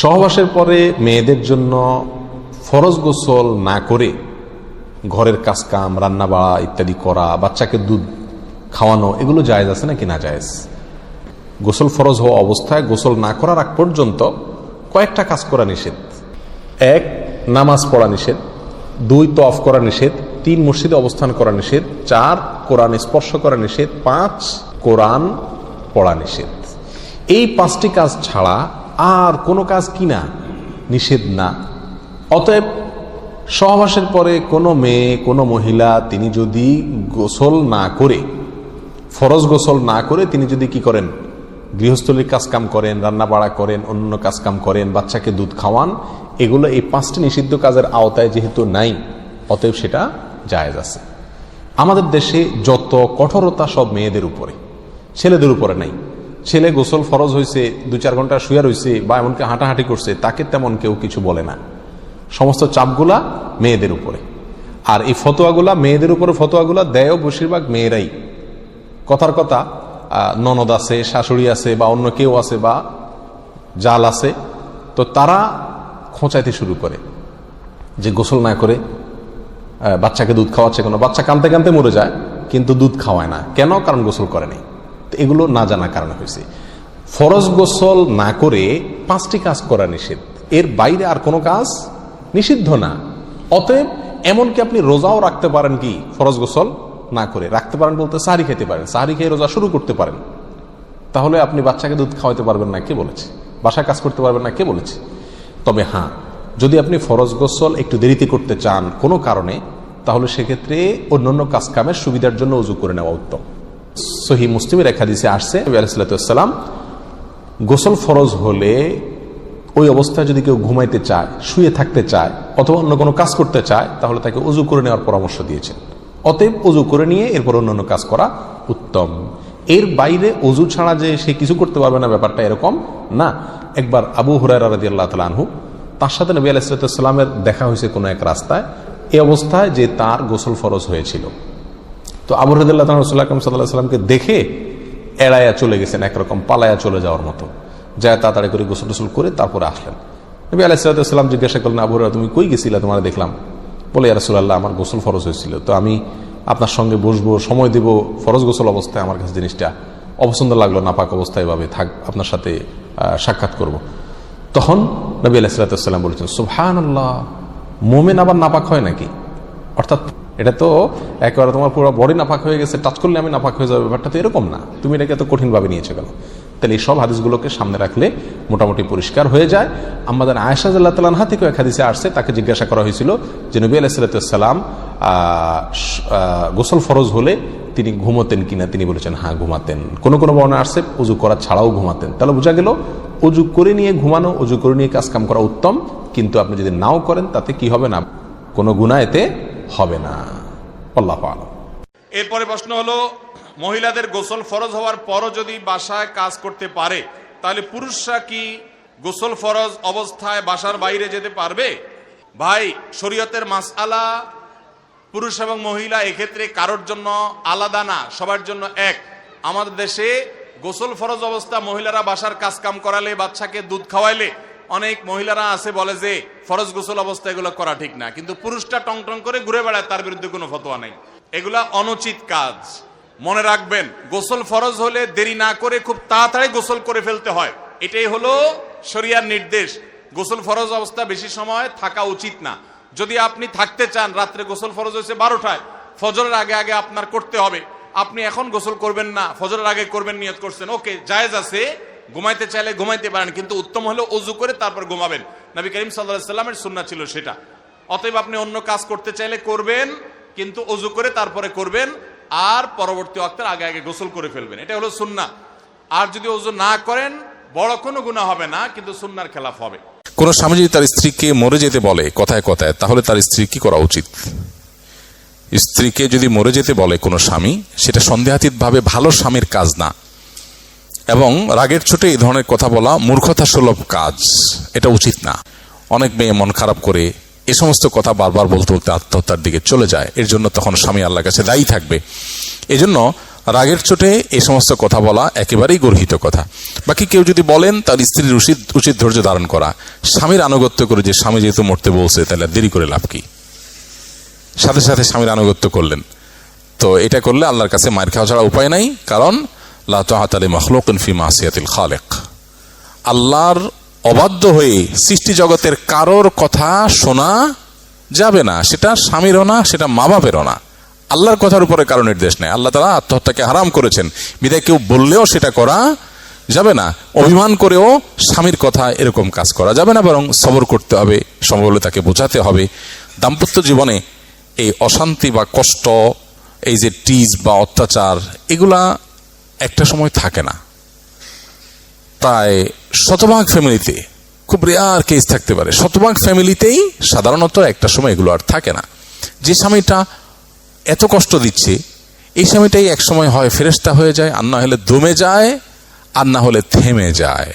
সহবাসের পরে মেয়েদের জন্য ফরজ গোসল না করে ঘরের কাজকাম, রান্না বাড়া ইত্যাদি করা, বাচ্চাকে দুধ খাওয়ানো, এগুলো জায়েজ আছে নাকি না জায়েজ? গোসল ফরজ হওয়া অবস্থায় গোসল না করার আগ পর্যন্ত কয়েকটা কাজ করা নিষেধ। 1, নামাজ পড়া নিষেধ। 2, তওয়াফ করা নিষেধ। 3, মসজিদে অবস্থান করা নিষেধ। 4, কোরআন স্পর্শ করা নিষেধ। 5, কোরআন পড়া নিষেধ। এই 5টি কাজ ছাড়া আর কোনো কাজ কিনা নিষেধ না। অতএব সহবাসের পরে কোনো মেয়ে, কোনো মহিলা তিনি যদি গোসল না করে, ফরজ গোসল না করে তিনি যদি কি করেন, গৃহস্থলীর কাজকাম করেন, রান্না বাড়া করেন, অন্য কাজকাম করেন, বাচ্চাকে দুধ খাওয়ান, এগুলো এই 5টি নিষিদ্ধ কাজের আওতায় যেহেতু নাই, অতএব সেটা জায়েজ আছে। আমাদের দেশে যত কঠোরতা সব মেয়েদের উপরে, ছেলেদের উপরে নাই। ছেলে গোসল ফরজ হয়েছে, 2-4 ঘন্টা শুয়ে রয়েছে বা এমনকি হাঁটাহাঁটি করছে, তাকে তেমন কেউ কিছু বলে না। সমস্ত চাপগুলা মেয়েদের উপরে। আর এই ফতোয়াগুলা মেয়েদের উপরে, ফতোয়াগুলা দেয়ও বেশিরভাগ মেয়েরাই। কথার কথা, ননদ আছে, শাশুড়ি আছে, বা অন্য কেউ আছে, বা জাল আছে, তো তারা খোঁচাইতে শুরু করে যে গোসল না করে বাচ্চাকে দুধ খাওয়াচ্ছে। কোনো বাচ্চা কানতে কানতে মরে যায় কিন্তু দুধ খাওয়ায় না, কেন? কারণ গোসল করে নাই। এগুলো না জানার কারণে হয়েছে। ফরজ গোসল না করে 5টি কাজ করা নিষেধ, এর বাইরে আর কোনো কাজ নিষিদ্ধ না। অতএব এমনকি আপনি রোজাও রাখতে পারেন, কি ফরজ গোসল না করে রাখতে পারেন বলতে সাহারি খেতে পারেন, সাহারি খেয়ে রোজা শুরু করতে পারেন। তাহলে আপনি বাচ্চাকে দুধ খাওয়াতে পারবেন না, কে বলেছে? বাসায় কাজ করতে পারবেন না, কে বলেছে? তবে হ্যাঁ, যদি আপনি ফরজ গোসল একটু দেরিতে করতে চান কোনো কারণে, তাহলে সেক্ষেত্রে অন্যান্য কাজকামের সুবিধার জন্য ওযু করে নেওয়া উত্তম। সহিহ মুসলিমের এক হাদিসে আসছে, নবী আলাইহিস সালাম গোসল ফরজ হলে ওই অবস্থায় যদি কেউ ঘুমাইতে চায়, শুয়ে থাকতে চায়, অথবা অন্য কোনো কাজ করতে চায়, তাহলে তাকে ওযু করে নেওয়ার পরামর্শ দিয়েছেন। অতএব ওযু করে নিয়ে এরপর অন্যান্য কাজ করা উত্তম। এর বাইরে ওযু ছাড়া যে সে কিছু করতে পারবে না, ব্যাপারটা এরকম না। একবার আবু হুরায়রা রাদিয়াল্লাহু তাআলা আনহু, তার সাথে নবী আলাইহিস সালামের দেখা হয়েছে কোনো এক রাস্তায়, এই অবস্থায় যে তার গোসল ফরজ হয়েছিল। তো আবু হুরায়রা রাদিয়াল্লাহু তাআলা রাসূলুল্লাহ সাল্লাল্লাহু আলাইহি ওয়াসাল্লামকে দেখে এড়াইয়া চলে গেছেন, একরকম পালায়া চলে যাওয়ার মতো, যায় তাড়াতাড়ি করে গোসল টোসল করে তারপরে আসলেন। নবী আলাইহিস সালাম জিজ্ঞাসা করলেন, আবু হুরায়রা তুমি কই গেছিলা, তোমার দেখলাম? বলে, ইয়া রাসূলুল্লাহ, আমার গোসল ফরজ হয়েছিল, তো আমি আপনার সঙ্গে বসবো, সময় দেব, ফরজ গোসল অবস্থায় আমার কাছে জিনিসটা অপছন্দ লাগলো, নাপাক অবস্থায় ভাবে থাক, আপনার সাথে সাক্ষাৎ করব। তখন নবী আলাইহিস সালাম বলেছেন, সুবহানাল্লাহ, মুমিন আবার নাপাক হয় নাকি? অর্থাৎ এটা তো একেবারে তোমার পুরো বডি নাপাক হয়ে গেছে, টাচ করলে আমি নাপাক হয়ে যাবে, ব্যাপারটা তো এরকম না, তুমি এটাকে এত কঠিনভাবে নিয়েছো কেন? তাহলে এই সব হাদিসগুলোকে সামনে রাখলে মোটামুটি পরিষ্কার হয়ে যায়। আমাদের আয়েশা রাদিয়াল্লাহু তাআলা আনহা থেকে এক হাদিসে আসছে, তাকে জিজ্ঞাসা করা হয়েছিল যে নবী আলাইহিস সালাম গোসল ফরজ হলে তিনি ঘুমাতেন কিনা, তিনি বলেছেন হ্যাঁ ঘুমাতেন। কোন কোন বর্ণনা আসছে ওযু করা ছাড়াও ঘুমাতেন। তাহলে বোঝা গেল ওযু করে নিয়ে ঘুমানো, ওযু করে নিয়ে কাজ কাম করা উত্তম, কিন্তু আপনি যদি নাও করেন তাতে কি হবে না, কোনো গুনাহ এতে হবে না। আল্লাহু আ'লাম। এরপরে প্রশ্ন হলো, মহিলাদের গোসল ফরজ হওয়ার পরও যদি বাসায় কাজ করতে পারে, তাহলে পুরুষরা কি গোসল ফরজ অবস্থায় বাসার বাইরে যেতে পারবে? ভাই, শরীয়তের মাসআলা পুরুষ এবং মহিলা এক্ষেত্রে কারোর জন্য আলাদা না, সবার জন্য এক। আমাদের দেশে গোসল ফরজ অবস্থা মহিলারা বাসার কাজ কাম করালে, বাচ্চাকে দুধ খাওয়াইলে, অনেক মহিলারা আছে বলে যে ফরজ গোসল অবস্থা এগুলো করা ঠিক না, কিন্তু পুরুষটা টং টং করে ঘুরে বেড়ায়, তার বিরুদ্ধে কোনো ফতোয়া নেই। এগুলা অনুচিত কাজ। মনে রাখবেন, গোসল ফরজ হলে দেরি না করে খুব তাড়াতাড়ি গোসল করে ফেলতে হয়, এটাই হলো শরিয়ার নির্দেশ। গোসল ফরজ অবস্থা বেশি সময় থাকা উচিত না। যদি আপনি থাকতে চান, রাত্রে গোসল ফরজ হয়েছে 12টায়, ফজরের আগে আগে আপনার করতে হবে, আপনি এখন গোসল করবেন না, ফজরের আগে করবেন, নিয়ত করছেন, ওকে, জায়েজ আছে। ঘুমাইতে চাইলে ঘুমাইতে পারেন, কিন্তু উত্তম হলো ওযু করে তারপর ঘুমাবেন। নবী করিম সাল্লাল্লাহু আলাইহি ওয়াসাল্লামের সুন্নাহ ছিল সেটা। অতএব আপনি অন্য কাজ করতে চাইলে করবেন, কিন্তু ওযু করে তারপরে করবেন, আর পরবর্তী ওয়াক্তের আগে আগে গোসল করে ফেলবেন, এটা হলো সুন্নাহ। আর যদি ওযু না করেন বড় কোনো গুনাহ হবে না, কিন্তু সুন্নাহর খেলাফ হবে। কোন স্বামী যদি তার স্ত্রীকে মরে যেতে বলে কথায় কথায়, তাহলে তার স্ত্রী কি করা উচিত? স্ত্রীকে যদি মরে যেতে বলে কোনো স্বামী, সেটা সন্দেহাতীত ভাবে ভালো স্বামীর কাজ না, এবং রাগের চোটে এই ধরনের কথা বলা মূর্খতা সুলভ কাজ, এটা উচিত না। অনেক মেয়ে মন খারাপ করে এ সমস্ত কথা বারবার বলতে বলতে আত্মহত্যার দিকে চলে যায়। এর জন্য তখন স্বামী আল্লাহর কাছে দায়ী থাকবে। এজন্য রাগের চোটে এই সমস্ত কথা বলা একেবারেই গর্হিত কথা। বাকি কেউ যদি বলেন তার স্ত্রীর উচিত ধৈর্য ধারণ করা, স্বামীর আনুগত্য করে, যে স্বামী যেহেতু মরতে বলছে তাহলে দেরি করে লাভ কি, সাথে সাথে স্বামীর আনুগত্য করলেন। তো এটা করলে আল্লাহর কাছে মার খাওয়া ছাড়া উপায় নাই, কারণ লা তাআতা লি মাখলুকিন ফি মাসিয়াতিল খালিক। আল্লাহর অবাধ্য হয়ে সৃষ্টি জগতের কারোর কথা শোনা যাবে না, সেটা স্বামীরও না, সেটা মা বাপেরও না। আল্লাহর কথার উপরে কারো নির্দেশ নেই। আল্লাহ তাআলা আত্মহত্যাকে হারাম করেছেন, বিধায় কেউ বললেও সেটা করা যাবে না। অভিমান করেও স্বামীর কথা এরকম কাজ করা যাবে না, বরং সবর করতে হবে, সম্ভব হলে তাকে বোঝাতে হবে। দাম্পত্য জীবনে এই অশান্তি বা কষ্ট, এই যে টিজ বা অত্যাচার, এগুলা একটা সময় থাকে না। প্রায় শতভাগ ফ্যামিলিতে, খুব রেয়ার কেস থাকতে পারে, শতভাগ ফ্যামিলিতেই সাধারণত একটা সময় এগুলো আর থাকে না। যে স্বামীটা এত কষ্ট দিচ্ছে, এই স্বামীটাই এক সময় হয় ফেরেশতা হয়ে যায়, আর না হলে দমে যায়, আর না হলে থেমে যায়,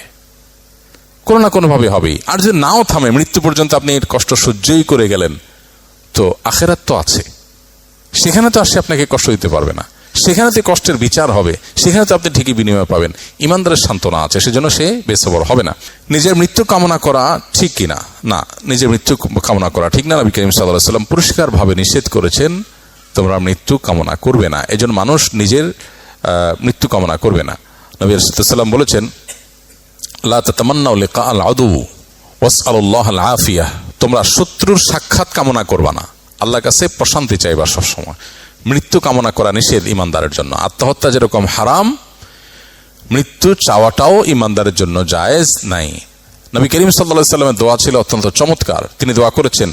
কোনো না কোনো ভাবে হবেই। আর যদি নাও থামে, মৃত্যু পর্যন্ত আপনি এর কষ্ট সহ্যই করে গেলেন, তো আখেরাত তো আছে, সেখানে তো আর সে আপনাকে কষ্ট দিতে পারবে না, সেখানে তো কষ্টের বিচার হবে, সেখানে তো আপনি ঠিকই বিনিময় পাবেন। ইমানদারের সান্ত্বনা আছে, সেজন্য সে বেসবর হবে না। নিজের মৃত্যু কামনা করা ঠিক কিনা? না, নিজের মৃত্যু কামনা করা ঠিক না। নবী করিম সাল্লাল্লাহু আলাইহি ওয়াসাল্লাম পরিষ্কার ভাবে নিষেধ করেছেন, তোমরা মৃত্যু কামনা করবে না। এজন্য মানুষ নিজের মৃত্যু কামনা করবে না। নবী সাল্লাল্লাহু আলাইহি ওয়াসাল্লাম বলেছেন, লা তাতামান্নাউ লিকা আল আদু ওয়াসআলুল্লাহ আল আফিয়া, তোমরা শত্রুর সাক্ষাৎ কামনা করবা না, আল্লাহর কাছে প্রশান্তি চাইবা সবসময়। মৃত্যু কামনা করা নিষেধ ইমানদারের জন্য। আত্মহত্যা যেরকম হারাম, মৃত্যু চাওয়াটাও ইমানদারের জন্য জায়েজ নাই। নবী করিম সাল্লাল্লাহু আলাইহি ওয়াসাল্লামের দোয়া ছিল অত্যন্ত চমৎকার। তিনি দোয়া করেছেন,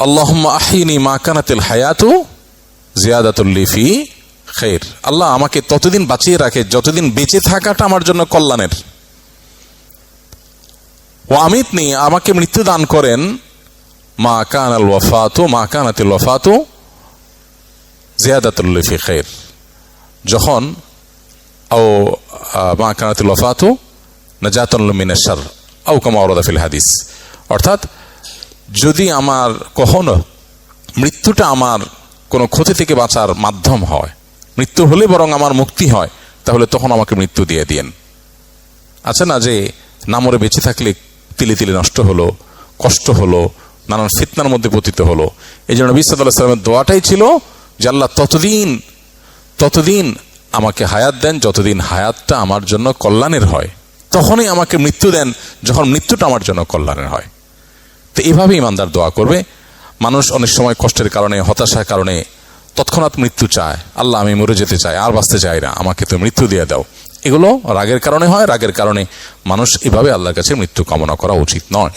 আল্লাহুম্মা আহিনি মা কানাতিল হায়াতু জিয়াদাতুল লি ফি খাইর, আল্লাহ আমাকে ততদিন বাঁচিয়ে রাখে যতদিন বেঁচে থাকাটা আমার জন্য কল্যাণের। ওয়া আমিতনি, আমাকে মৃত্যু দান করেন, মা কানাল ওয়াফাতু মা কানাতিল ওয়াফাতু জিয়াদাতুল লি ফি খাইর, যখন ও মা কানাতিল ওয়াফাতু নাজাতুন মিনাশ শার আও কামা ওয়ারাদা ফিল হাদিস। অর্থাৎ যদি আমার কখনো মৃত্যুটা আমার কোনো ক্ষতি থেকে বাঁচার মাধ্যম হয়, মৃত্যু হলে বরং আমার মুক্তি হয়, তাহলে তখন আমাকে মৃত্যু দিয়ে দিয়েন। আছে না যে না মরে বেঁচে থাকলে তিলে তিলে নষ্ট হলো, কষ্ট হলো, নানান ফিতনার মধ্যে পতিত হলো। এই জন্য নবী সাল্লাল্লাহু আলাইহি ওয়াসাল্লামের দোয়াটাই ছিল যে আল্লাহ ততদিন আমাকে হায়াত দেন যতদিন হায়াতটা আমার জন্য কল্যাণের হয়, তখনই আমাকে মৃত্যু দেন যখন মৃত্যুটা আমার জন্য কল্যাণের হয়। তো এইভাবে ইমানদার দোয়া করবে। মানুষ অনেক সময় কষ্টের কারণে, হতাশার কারণে তৎক্ষণাৎ মৃত্যু চায়, আল্লাহ আমি মরে যেতে চাই, আর বাঁচতে চাই না, আমাকে তো মৃত্যু দিয়ে দাও। এগুলো রাগের কারণে হয়। রাগের কারণে মানুষ এভাবে আল্লাহর কাছে মৃত্যু কামনা করা উচিত নয়।